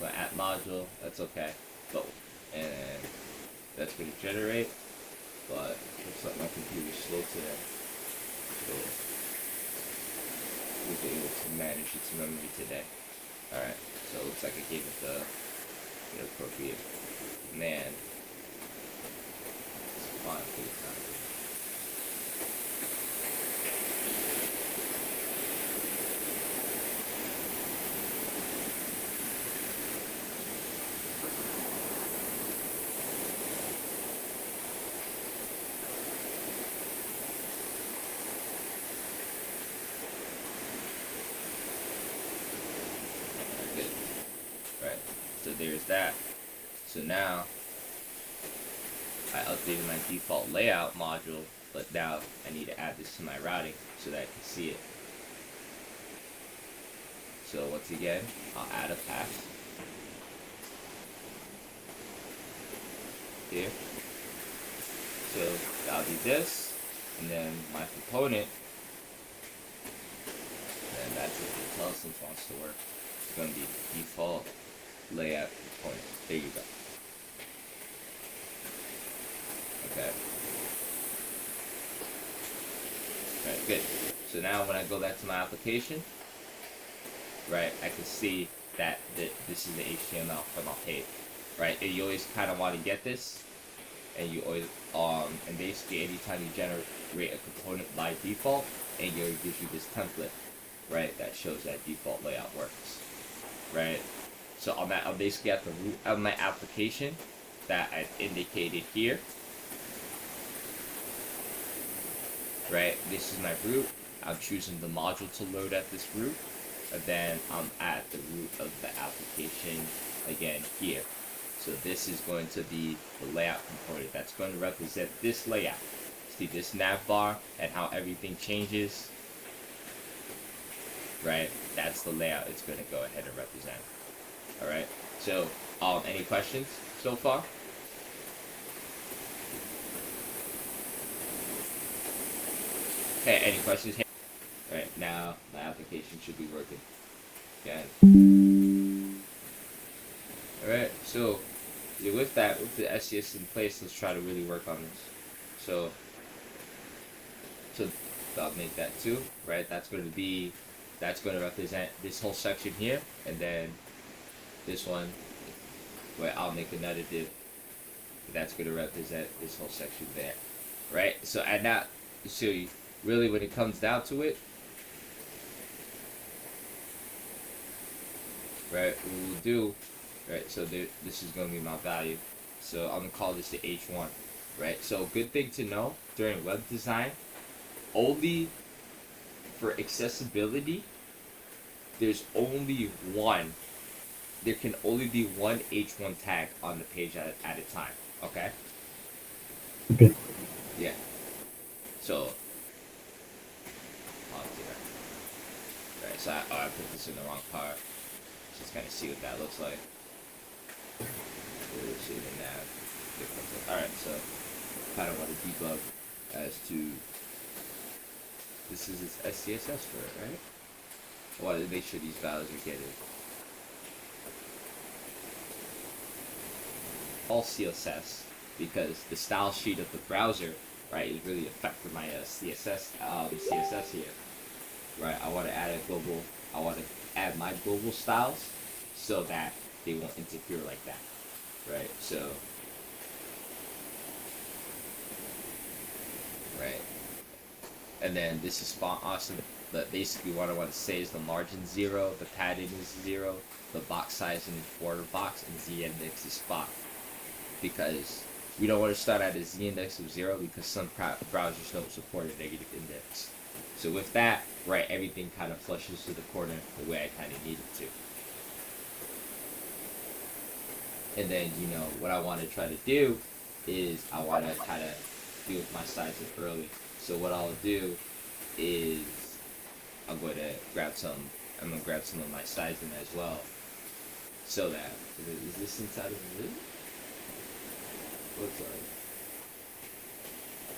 my app module, that's okay. But, and that's going to generate, but looks like my computer's slow today. So, we'll be able to manage its memory today. Alright, so it looks like I gave it the appropriate command. It's fine for the time. So there's that. So now I updated my default layout module, but now I need to add this to my routing so that I can see it. So once again, I'll add a path here. So I'll do this, and then my component, and that's what the IntelliSense wants to work. It's going to be default layout component. There you go. Okay. Alright, good. So now when I go back to my application, right, I can see that this is the HTML from my page, right? And you always kind of want to get this, and you always and basically anytime you generate a component by default, Angular gives you this template, right, that shows that default layout works, right? So I'm basically at the root of my application that I've indicated here. Right, this is my root. I'm choosing the module to load at this root. And then I'm at the root of the application again here. So this is going to be the layout component that's going to represent this layout. See this nav bar and how everything changes? Right, that's the layout it's going to go ahead and represent. Alright, so any questions so far? Okay, any questions here? Alright, now my application should be working again. Alright, so with that, with the SCS in place, let's try to really work on this. So I'll make that 2, right? That's going to represent this whole section here, and then this one, where I'll make another div, that's going to represent this whole section there, right? So and now, so really when it comes down to it, right, what we'll do, right, so this is going to be my value, so I'm going to call this the H1, right? So good thing to know during web design, only for accessibility, there can only be one H1 tag on the page at a time, okay? Okay. Yeah. So, right, so I put this in the wrong part. Just kind of see what that looks like. We'll see the nav difference. Alright, so kind of want to debug as to, this is its SCSS for it, right? I want to make sure these values are getting all CSS, because the style sheet of the browser, right, is really affecting my CSS here, right? I want to add my global styles so that they won't interfere like that, right? So, right, and then this is font awesome. But basically, what I want to say is the margin 0, the padding is 0, the box size is border box, and z index is 5. Because we don't want to start at a z index of 0 because some browsers don't support a negative index. So with that, right, everything kind of flushes to the corner the way I kind of need it to. And then, what I want to try to do is I want to kind of deal with my sizing early. So what I'll do is I'm going to grab some of my sizing as well. So that, is this inside of the root? Looks like.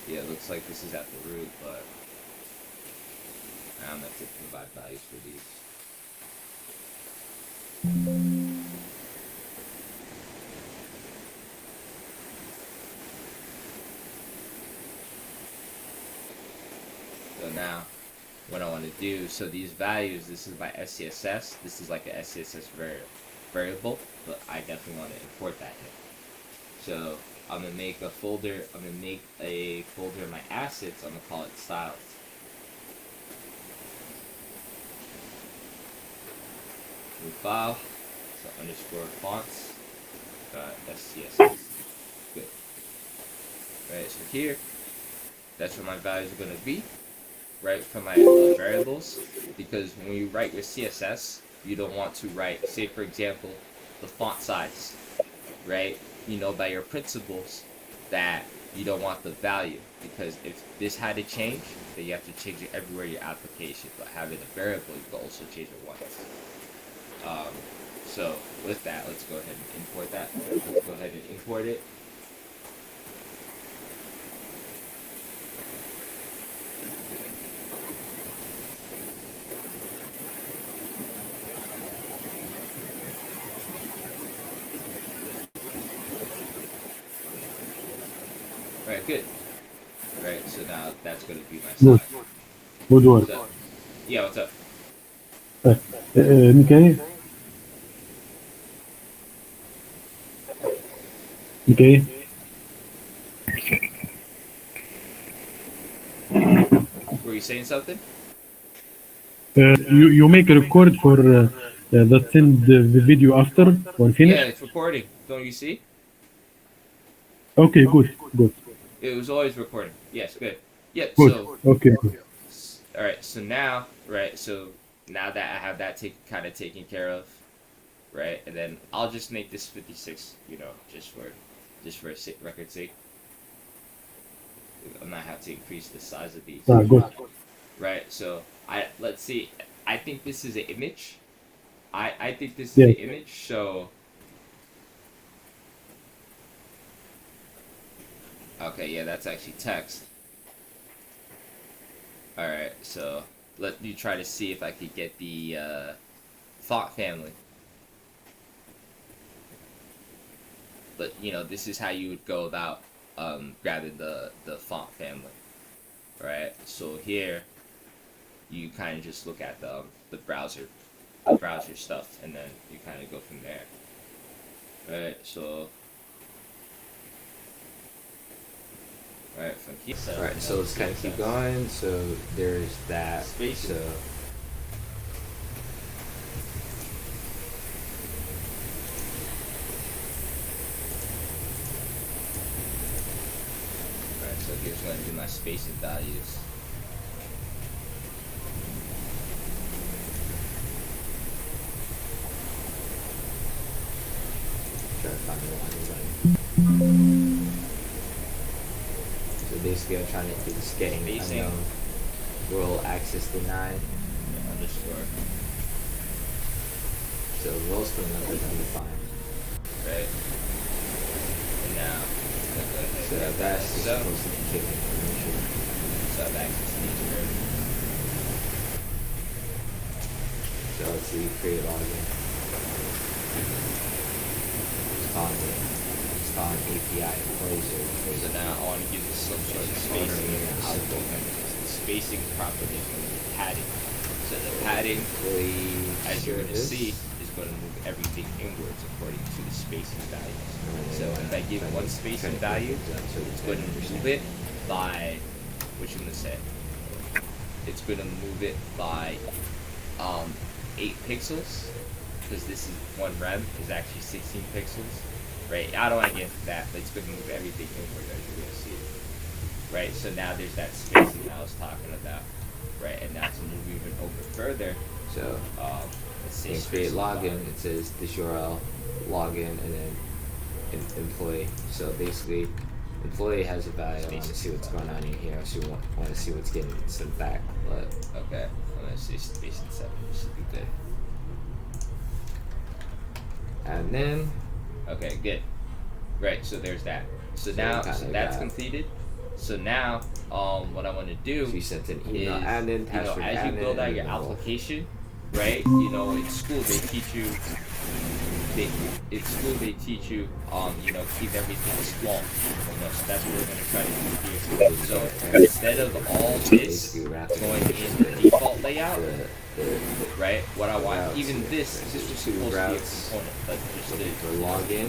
Yeah, it looks like this is at the root, but I'm going to provide values for these. what I want to do. So these values, this is my SCSS. This is like a SCSS variable, but I definitely want to import that here. So I'm gonna make a folder. I'm gonna make a folder of my assets. I'm gonna call it styles. New file. So underscore fonts. SCSS. Good. Right. So here, that's where my values are gonna be. Right, for my variables, because when you write your CSS, you don't want to write, say for example, the font size, right? You know by your principles that you don't want the value, because if this had to change, then you have to change it everywhere in your application. But having a variable, you can also change it once. So with that, let's go ahead and import that. Let's go ahead and import it. Right, good. Right, so now that's going to be my Good. size. Good work. So, yeah, what's up? Mikhail? Mikhail? Were you saying something? You make a record for that send the video after when Yeah, finish? it's recording. Don't you see? Okay, good, good, It was always recording. Yes, good. Yep, good. so, Okay, good. alright, so now, right, so now that I have that kind of taken care of, right, and then I'll just make this 56, you know, just for record's sake. I might have to increase the size of these. Good. Right, so let's see. I think this is an image. I think this is Yeah. an image, so okay, yeah, that's actually text. Alright, so let me try to see if I could get the font family. But you know, this is how you would go about grabbing the font family. Right, so here you kind of just look at the browser stuff, and then you kind of go from there. Right, so from here. Alright, so let's kind of keep going. So there's that. Spacing. So Right, so here's going to be my spacing values. try to find the line. So basically, I'm trying to do this getting Spacing. unknown role access denied. Underscore. So roles for another undefined. Right. And now, I'm gonna go ahead So and that's just so, supposed to be given information. so I've access to these variables. So let's see, create login. Just calling API employee services. So now I want to give this some sort of spacing. The spacing property is going to be padding. So the padding, as you're going to see, is going to move everything inwards according to the spacing values. So if I give one spacing value, it's going to move it by, what you going to say? It's going to move it by 8 pixels, because this is one rem is actually 16 pixels, right? I don't want to get into that, but it's going to move everything inward as you're going to see it, right? So now there's that spacing I was talking about, right? And now to move even over further, So let's say in create login, it says this URL, login, and then employee. So basically, employee has a value. I want to see what's going on in here. So want to see what's getting sent back. But Okay, I'm going to say spacing 7, this should be good. and then Okay, good. Right, so there's that. So So now, kinda so that's got- completed. So now, what I want to do she sent an email is, admin, you know, password as you admin, build out and your then application, right? You know, in school they teach you in school they teach you, keep everything small. So that's what we're gonna try to do here. So instead of all this going in the default layout, right? What I want, even this was supposed to be a component, but just for login.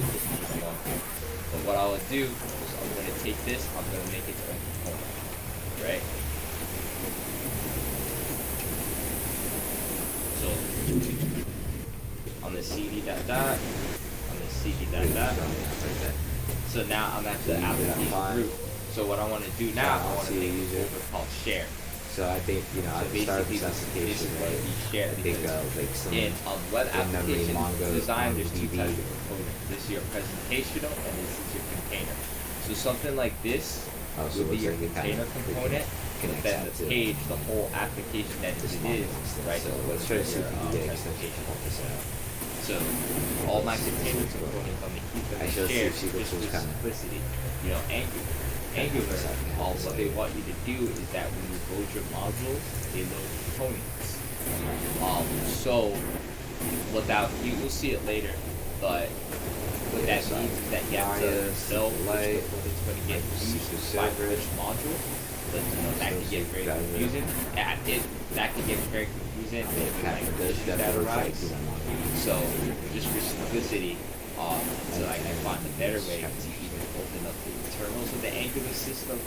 But what I will do is I'm gonna take this, I'm gonna make it a component, right? So on the cd dot dot, on the cd dot dot. So now I'm at the application group. So what I want to do now, I want to make a folder called share. So I think So basically this is going to be shared because in web application design, there's two types of components. This is your presentational and this is your container. So something like this would be your container component. But then the page, the whole application that it is, right? So let's try to see if we can get an extension to help us out. So all my container components, I'm going to keep them shared just for simplicity. Angular, all what they want you to do is that when you load your modules, they load components. So without, you will see it later, but what that means is that you have to know which component's going to get used by which module. But that can get very confusing. That can get very confusing if that arise. So just for simplicity, so I can find a better way to even open up the internals of the Angular system,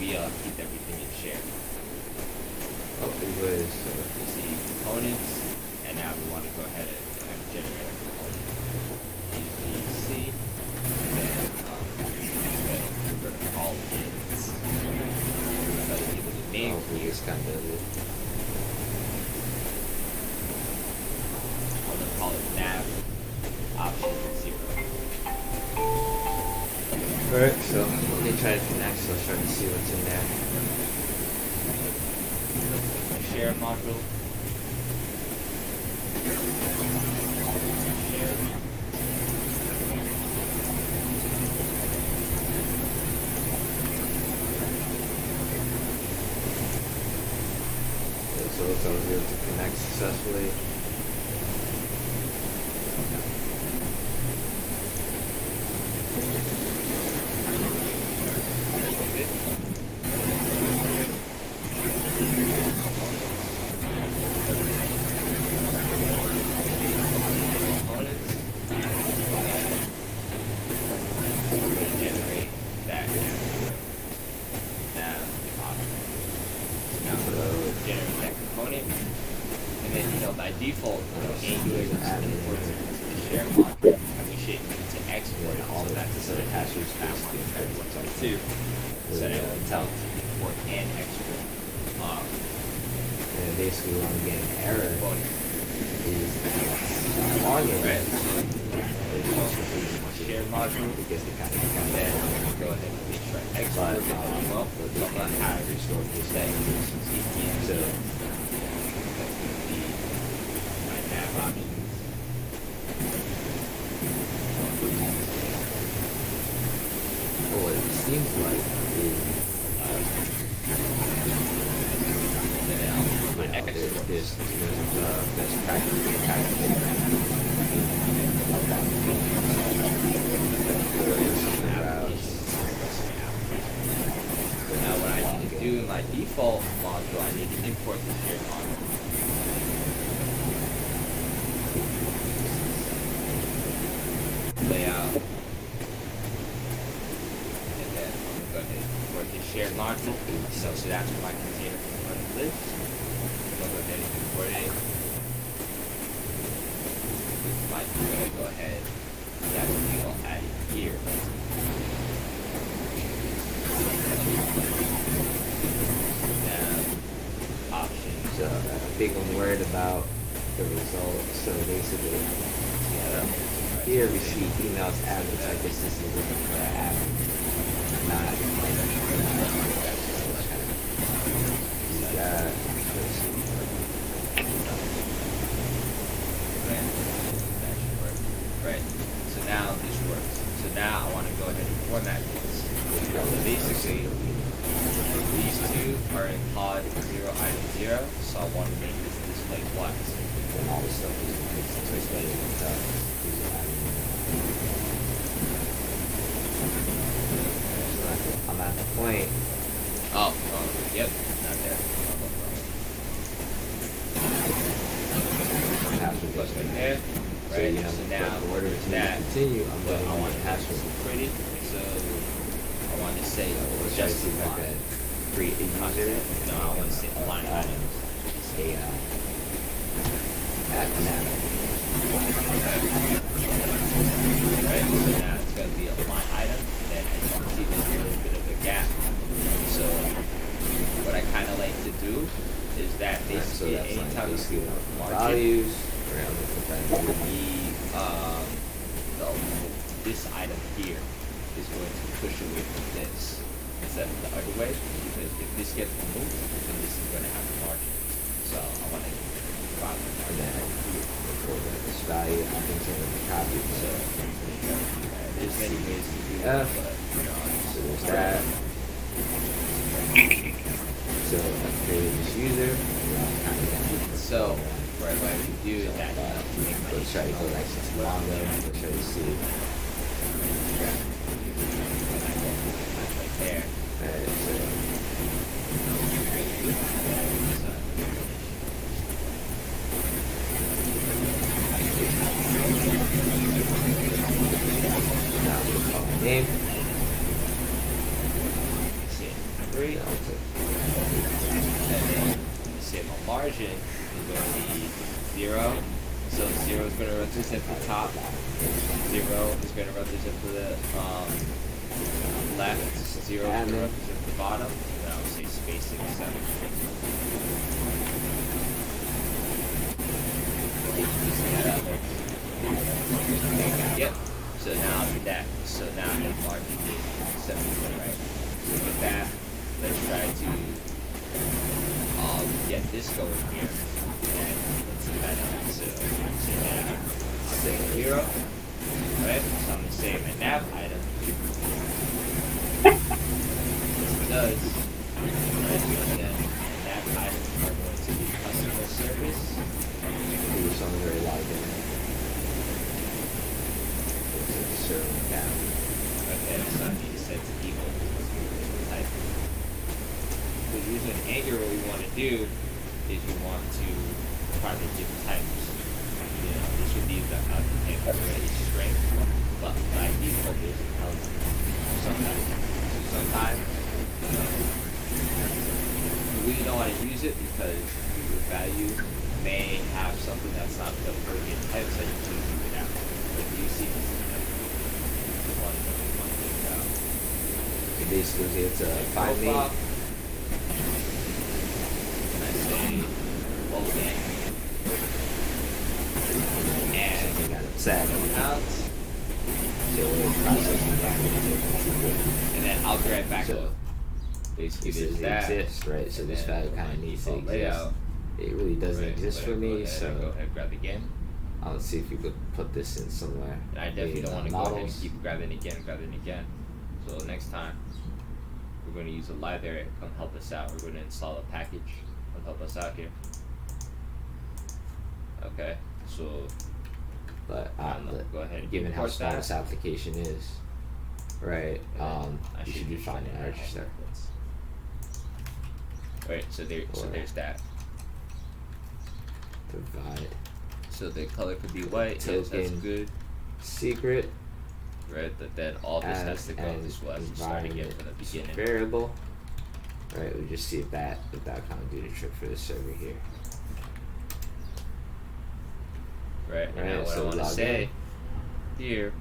we keep everything in share. You see components, and now we want to go ahead and generate a component. ABC, and then we're going to call it. Name here. Kind of I'm gonna call it nav option 0. Alright, so let me try to connect, so let's try to see what's in there. Share module. Share. So it's over here to connect successfully. Generate that generate that component, and then by default, Angular is imports it into the share module, and we should need to export it. So that's a set of hashes fast to 122. So that it will tell to import and export. And basically, when I'm getting an error, is login. Right. Share module. Because they kind of And then go ahead and make sure I export it. Well, I'm not how to restore this thing. So my nav options. what it seems like is My export. there's best practice. Now what I need to do in my default module, I need to import the share module. Layout. And then I'm going to go ahead and import the shared module. So that's where my container component lives. I'll go ahead and import it. I'm going to go ahead. That's what we'll add it here. So I think I'm worried about the results. So basically, here we see emails average. I guess this is looking for an average, not Right. So now this works. So now I want to go ahead and format this. So basically, these two are in pod 0 item 0. So I want to make this display twice. all the stuff is point. Oh, yep, not there. Password Plus goes right in there. So Right, you know, so but now in order to that, continue, I'm but going I to want need to a make password. it pretty, so I want to say Let's try to just see if I line. can create a user. Content. No, I want to say line item. A at now. Right, so now it's going to be a line item, and then as you can see there's a little bit of a gap. So what I kind of like to do is that So basically that's like anytime you basically do margin, values. We're going to put that in. this item here is going to push away from this instead of the other way, because if this gets removed, then this is going to have a margin. So I want to drop the And margin then here. for this value, I'm going to copy. So there's many ways to do Yeah. that, but So there's that. So I created this user. so what I can do is that make my Let's try to go back to Mongo. Let's try to see. right there. Alright, so now I'm gonna call my name. See, 3. Yeah, I'll take- And then you see my margin is going to be 0. So 0 is going to represent the top. 0 is going to represent the left. 0 is going to represent the bottom. And then I would say spacing 7. Yep. So now that. So now the margin is 7, right? So with that, let's try to get this going here, and let's kind of say that I'll say 0, right? So I'm gonna say my nav item. This does, right? And then my nav items are going to be customer service. do something very logged in. Server down. Okay, so I need to set to equal type. Because using Angular, what we want to do is we want to try to give types. You know, this would be the already string, but by default is element. Sometimes, we don't want to use it because your value may have something that's not the appropriate type, so you can leave it out. But you see this is one that we want to take out. So basically, it's a find me. Profile. I say open and Something kind of sad. out, So we're processing back and then I'll grab back So, up. Basically, This there's that. exists, right? So and this then value kind of needs to default exist. layout. It really doesn't Right, exist but for go me, ahead and so go ahead, grab again. I'll see if you could put this in somewhere. And I definitely don't want to go ahead and keep grabbing again. So next time, we're going to use a library to come help us out. We're going to install a package. Come help us out here. Okay, so But go ahead and given how import small that. this application is, right? I You should be fine in register. Right, so there's that. Provide So the color could be white. Yes, that's Token. good. secret Right, but then all this has as to go. an This was to start again from the beginning. variable. Right, we just see if that kind of do the trick for the server here. Right, and now Right, what so I want to log say here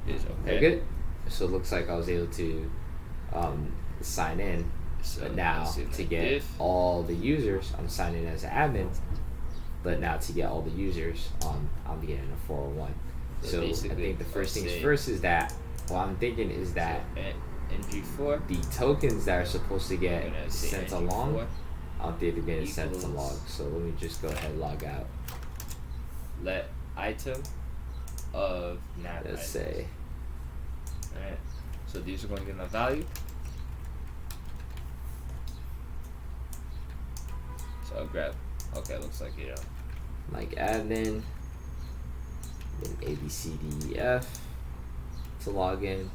is Okay, okay. good. So it looks like I was able to sign in. So But now let's see to my get div. all the users, I'm signing in as an admin. But now to get all the users, I'm getting a 401. So I basically, think the first let's things say- first is that what I'm thinking is that NG4. the tokens that are supposed to I'm get gonna say sent NG4. along, I don't think they're getting sent to equals- log. So let me just go ahead and log out. Let item of nav Let's items. say Alright, so these are going to get a value. So I'll grab. Okay, looks like like admin, then ABCDEF to log in,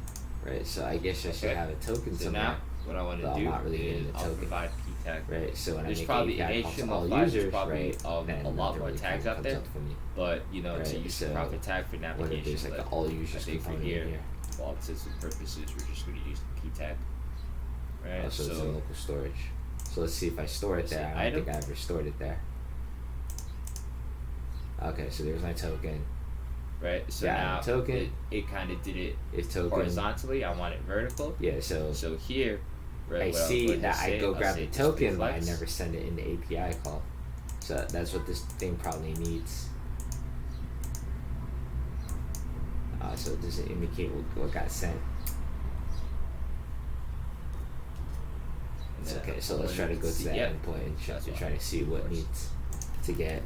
right? So I guess I should Okay. have a token So somewhere. now what I want But to I'm do not really is getting the I'll token. provide p tag. Right, so when There's I probably make an API calls to HTML5, all there's users, probably right, then a lot nothing more really tags kinda out comes there. up for me. But you know, to Right, use the so proper tag for What if navigation, there's like but an all I users think for component here, in here? for all intents and purposes, we're just going to use the p tag. Right. Oh, so it's in So local storage. So let's see if I store it there. I don't think I ever stored it there. Okay, so there's my token. right. So Yeah, now token. it kind of did it If token. horizontally. I want it vertical. Yeah, so Here, right, I what I'll see go ahead that and I say, go I'll grab say the display token, but I flex. never send it in the API call. So that's what this thing probably needs. So it doesn't indicate what got sent. It's okay, so let's try to go to that endpoint and try to see what needs to get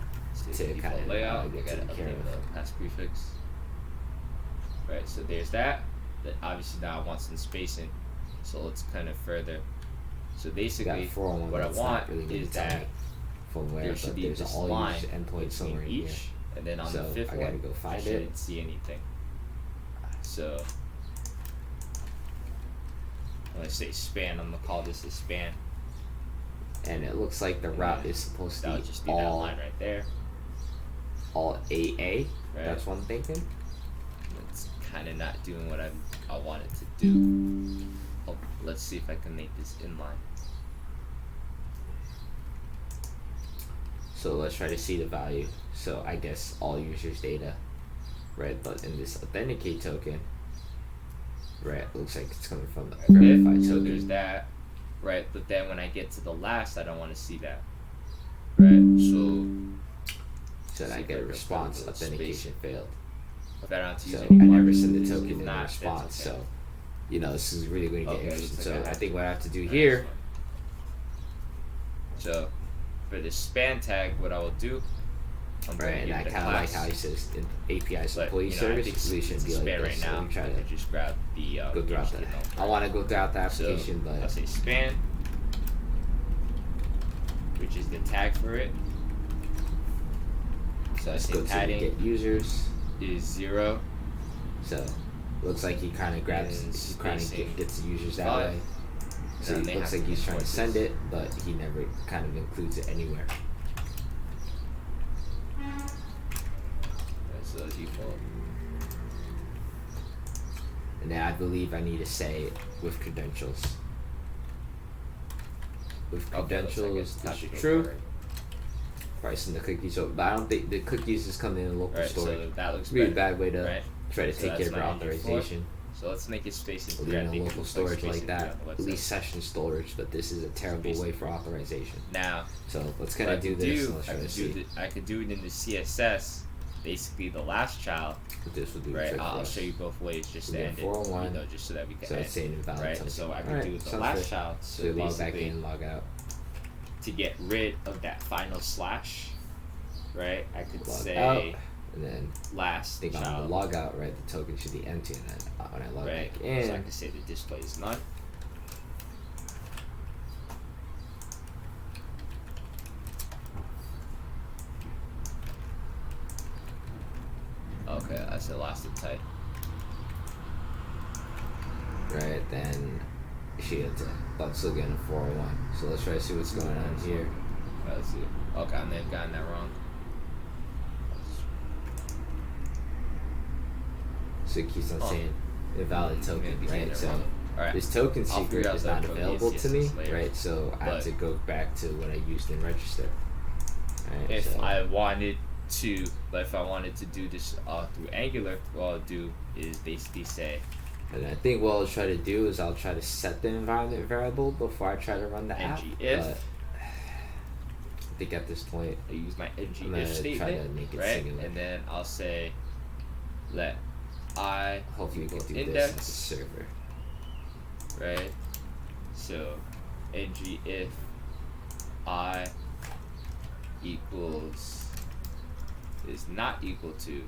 to kind of layout. get I gotta taken care update of. the pass prefix. Right, so there's that. But obviously now I want some spacing. So let's kind of further. So basically, what I want is that from where, there should be there's this all line users endpoint somewhere in between here. each, and then on So the fifth I gotta one, go find I it. shouldn't see anything. So when I say span, I'm gonna call this a span. And it looks like the route is supposed to That'll be just be that line right there. all AA. Right. That's what I'm thinking. It's kind of not doing what I want it to do. Oh, let's see if I can make this inline. So let's try to see the value. So I guess all users data, right? But in this authenticate token, right, it looks like it's coming from the verified So token. there's that, right? But then when I get to the last, I don't want to see that, right? So then I get a response, authentication failed. If I don't have to use So any I never markers, send the if token in the not, response. that's okay. So, you know, this is really going to get Okay, interesting. looks like So I I think what I have to do Right, here. So for the span tag, what I will do, I'm going Right, to and give I it a kind of like class. how he says API's But, employee you know, I service. think It really shouldn't be like span this. right So now. let me try I to could just grab the go throughout that. I want to go throughout the application, so, I'll but say span, which is the tag for it. So I let's say go to padding get users. is 0. So looks like he kind of grabs, And he kind of spacing gets the users that 5. way. So And it they looks have like to he's trying to import send this. it, but he never kind of includes it anywhere. So as default. And then I believe I need to say with credentials. With credentials, this is true. Pricing the cookies, so but I don't think the cookies is coming in local Right, storage. so that looks Really better. bad way to right? try to So take that's care of your my NG4. authorization. So let's make it space and Leaving a local storage like that, at least session storage, but this is a terrible way for authorization. Now, So let's kind of do this. And let's try to see. I could do it in the CSS. Basically, the last child. What this will do. Right. Trick for I'll us. show you both ways, just We to get end it. 401. You know, just so that we can So end. it's saying invalid Right. token. So I can Alright, do the sounds last good. child. So So log back basically, in, log out. to get rid of that final slash, right? I could Log say out, and then last think on child. the log out, right? The token should be empty, and then when I log Right. back So I in, can say the display is none. Okay, I said last and type. right? Then she had to, but I'm still getting a 401. So let's try to see what's going on here. Let's see. Okay, I may have gotten that wrong. So it keeps on saying invalid token, Maybe right? getting it So wrong. Alright. this token I'll secret figure out is that not code available to me, CSS later. right? So I have But to go back to what I used in register. Right, If so I wanted to, do this through Angular, what I'll do is basically say, and I think what I'll try to do is I'll try to set the environment variable before I try to run the app. if. But I think at this point, I use my I'm if gonna try to statement, make it right? singular. And then I'll say, let I Hopefully we can do index, this as a server. right? So, ng if I equals is not equal to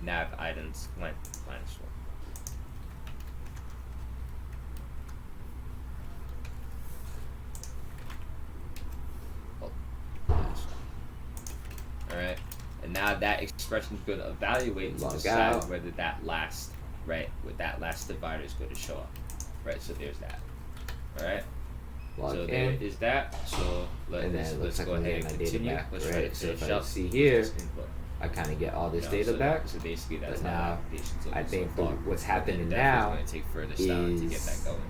nav items length minus 1. Oh, minus 1. Alright, and now that expression is going to evaluate to Log decide out. whether that last, right, with that last divider is going to show up. Right, so there's that. Alright. Log So in. there is that. So And then it looks let's like go I'm ahead getting and my data continue. back, Let's try right? to So if finish I up see with here, this input. I kind of get all this You know, data so, back. So basically that's But how now, the application's looking I think so far. what's But happening then now it's going to take further styling to get is that going.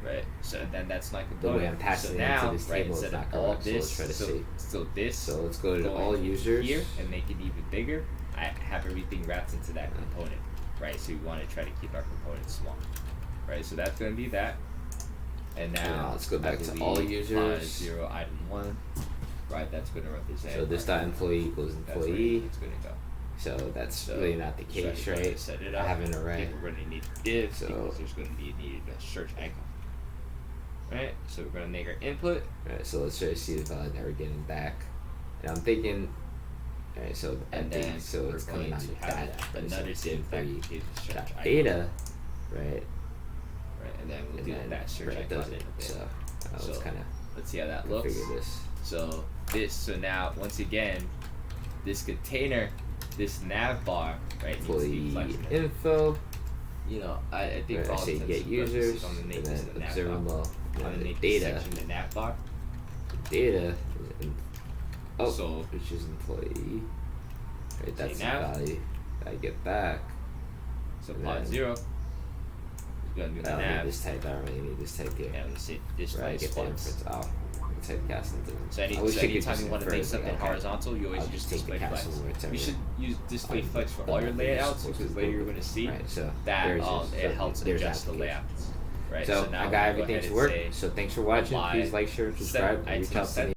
Right, so then that's my the component. way I'm passing so it now, into this right, table is instead not of all correct. So this, let's try to see. so this. So let's go to going all users here and make it even bigger. I have everything wrapped into that component, right? So we want to try to keep our components small, right? So that's going to be that. And now let's go back I to believe all users. 0 item 1, right? That's going to represent. So this dot employee equals employee. It's going to go. So that's really not the case, right? Set it I up. have an array. We're going to need div, So because there's going to be needed a search icon. Right, so we're going to make our input. Right, so let's try to see the value that we're getting back. And I'm thinking, alright, so And empty, then so it's we're coming going on to the have data. But it's another like div that employee contains the search dot icon. data, right? Right, and then we'll And do then that search right, icon does in it. a bit. So let's kind of let's see how that looks. configure this. So now once again, this container, this nav bar, right, needs to be Employee flexible. info. You know, I think Right, for I all say intents get and users, purposes, I'm gonna make and this then the nav bar. observable, I'm gonna and make the this data. section the nav bar. Data is So which is employee. Right, that's the nav. value that I get back. So And pod then 0 is gonna do I the don't need nav. this type. I don't really need this type here. And we say this Right, I get the splits. inference out. Typecast into. So, I wish you could anytime just you want to infer make it, something okay, horizontal, you always I'll use just take the display flex. castle wherever. You should use display flex for But all your not really layouts supposed because to later go you're going to see right, so that there's it helps there's adjust the application. layouts. Right. So now I we're got gonna go everything ahead to and work. say So thanks for watching. apply Please like, share, subscribe, and reach out to me.